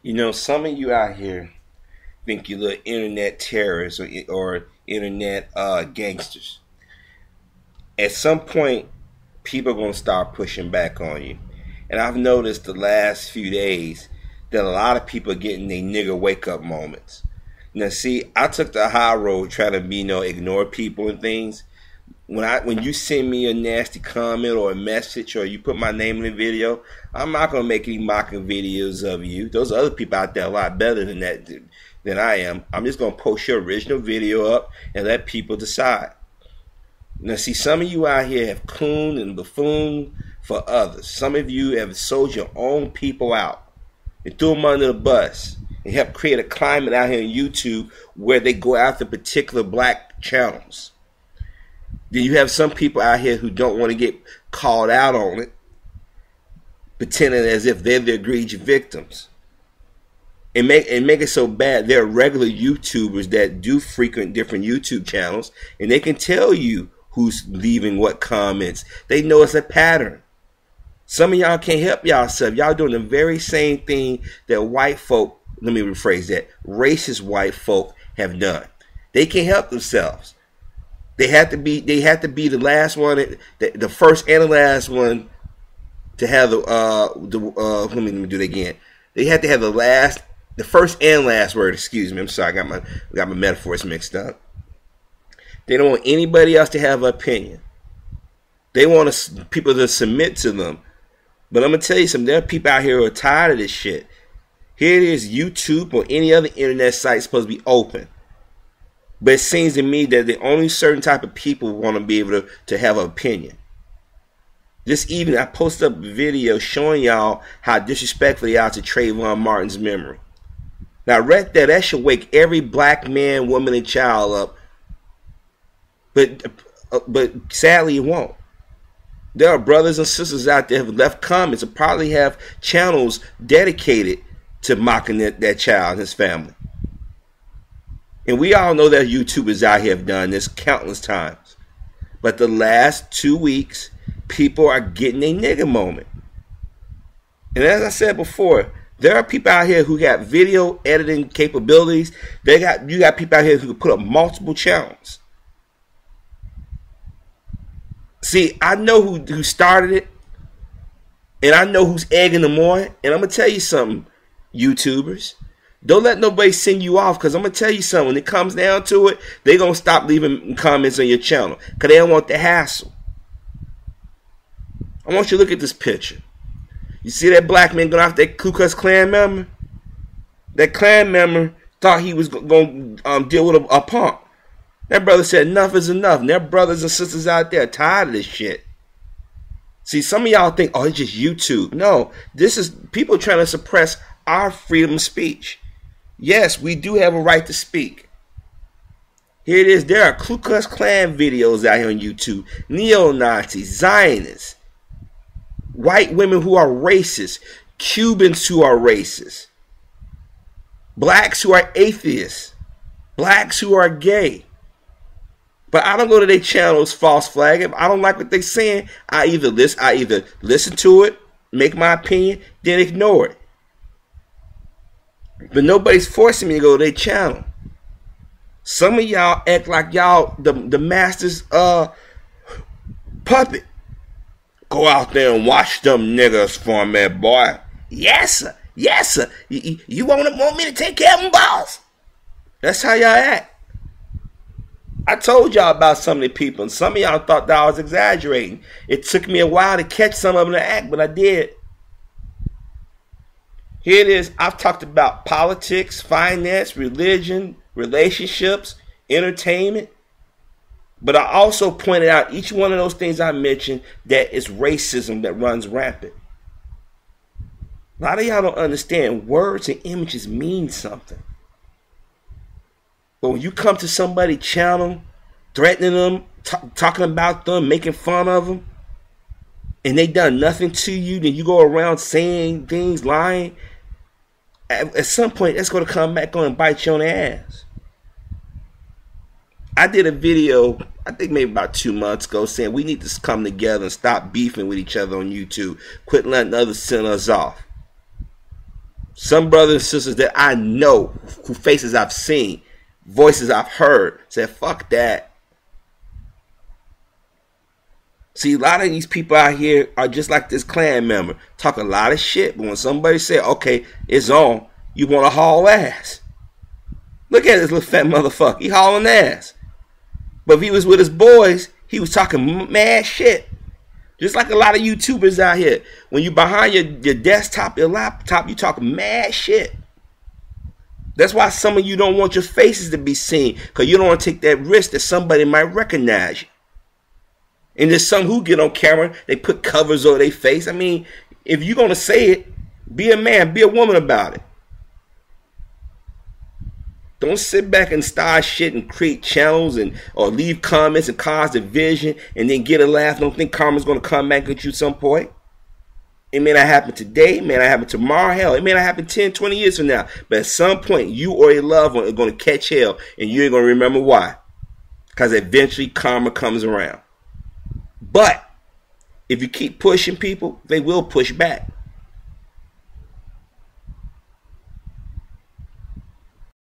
You know, some of you out here think you're little internet terrorists or internet gangsters. At some point, people are going to start pushing back on you. And I've noticed the last few days that a lot of people are getting their nigga wake up moments. Now, see, I took the high road trying to ignore people and things. When you send me a nasty comment or a message or you put my name in the video, I'm not gonna make any mocking videos of you. Those other people out there are a lot better than I am. I'm just gonna post your original video up and let people decide. Now, see, some of you out here have cooned and buffooned for others. Some of you have sold your own people out and threw them under the bus and helped create a climate out here on YouTube where they go after particular black channels. Then you have some people out here who don't want to get called out on it, pretending as if they're the egregious victims. And make it so bad. There are regular YouTubers that do frequent different YouTube channels, and they can tell you who's leaving what comments. They know it's a pattern. Some of y'all can't help yourself. Y'all doing the very same thing that white folk, let me rephrase that, racist white folk have done. They can't help themselves. They have to be the last one, the first and the last one to have let me do it again. They have to have the first and last word. Excuse me. I'm sorry. I got my metaphors mixed up. They don't want anybody else to have an opinion. They want people to submit to them. But I'm gonna tell you something. There are people out here who are tired of this shit. Here it is, YouTube or any other internet site supposed to be open. But it seems to me that the only certain type of people want to be able to have an opinion. Just even, I posted up a video showing y'all how disrespectful they are to Trayvon Martin's memory. Now, right there, that should wake every black man, woman, and child up. But sadly, it won't. There are brothers and sisters out there who have left comments and probably have channels dedicated to mocking that child and his family. And we all know that YouTubers out here have done this countless times. But the last 2 weeks, people are getting a nigga moment. And as I said before, there are people out here who got video editing capabilities. You got people out here who can put up multiple channels. See, I know who started it. And I know who's egging them on. And I'm going to tell you something, YouTubers. Don't let nobody send you off, because I'm going to tell you something. When it comes down to it, they're going to stop leaving comments on your channel because they don't want the hassle. I want you to look at this picture. You see that black man going after that Ku Klux Klan member? That Klan member thought he was going to deal with a punk. That brother said enough is enough. And there are brothers and sisters out there tired of this shit. See, some of y'all think, oh, it's just YouTube. No, this is people trying to suppress our freedom of speech. Yes, we do have a right to speak. Here it is. There are Ku Klux Klan videos out here on YouTube. Neo-Nazis, Zionists, white women who are racist, Cubans who are racist, blacks who are atheists, blacks who are gay. But I don't go to their channels false flag. If I don't like what they're saying, I either listen to it, make my opinion, then ignore it. But nobody's forcing me to go to their channel. Some of y'all act like y'all the master's puppet. Go out there and watch them niggas for me, boy. Yes, sir. Yes, sir. You want me to take care of them, boss? That's how y'all act. I told y'all about some of the people, and some of y'all thought that I was exaggerating. It took me a while to catch some of them to act, but I did. Here it is. I've talked about politics, finance, religion, relationships, entertainment. But I also pointed out each one of those things I mentioned that is racism that runs rampant. A lot of y'all don't understand words and images mean something. But when you come to somebody's channel, threatening them, talking about them, making fun of them, and they done nothing to you, then you go around saying things, lying, at some point that's going to come back on and bite you on the ass. I did a video, I think maybe about 2 months ago, saying we need to come together and stop beefing with each other on YouTube. Quit letting others send us off. Some brothers and sisters that I know, whose faces I've seen, voices I've heard, said, fuck that. See, a lot of these people out here are just like this Klan member. Talk a lot of shit, but when somebody say, okay, it's on, you want to haul ass. Look at this little fat motherfucker. He hauling ass. But if he was with his boys, he was talking mad shit. Just like a lot of YouTubers out here. When you behind your desktop, your laptop, you talking mad shit. That's why some of you don't want your faces to be seen. Because you don't want to take that risk that somebody might recognize you. And there's some who get on camera, they put covers over their face. I mean, if you're going to say it, be a man, be a woman about it. Don't sit back and start shit and create channels or leave comments and cause division and then get a laugh. Don't think karma's going to come back at you at some point. It may not happen today. It may not happen tomorrow. Hell, it may not happen 10, 20 years from now. But at some point, you or your loved one are going to catch hell and you ain't going to remember why. Because eventually karma comes around. But if you keep pushing people, they will push back.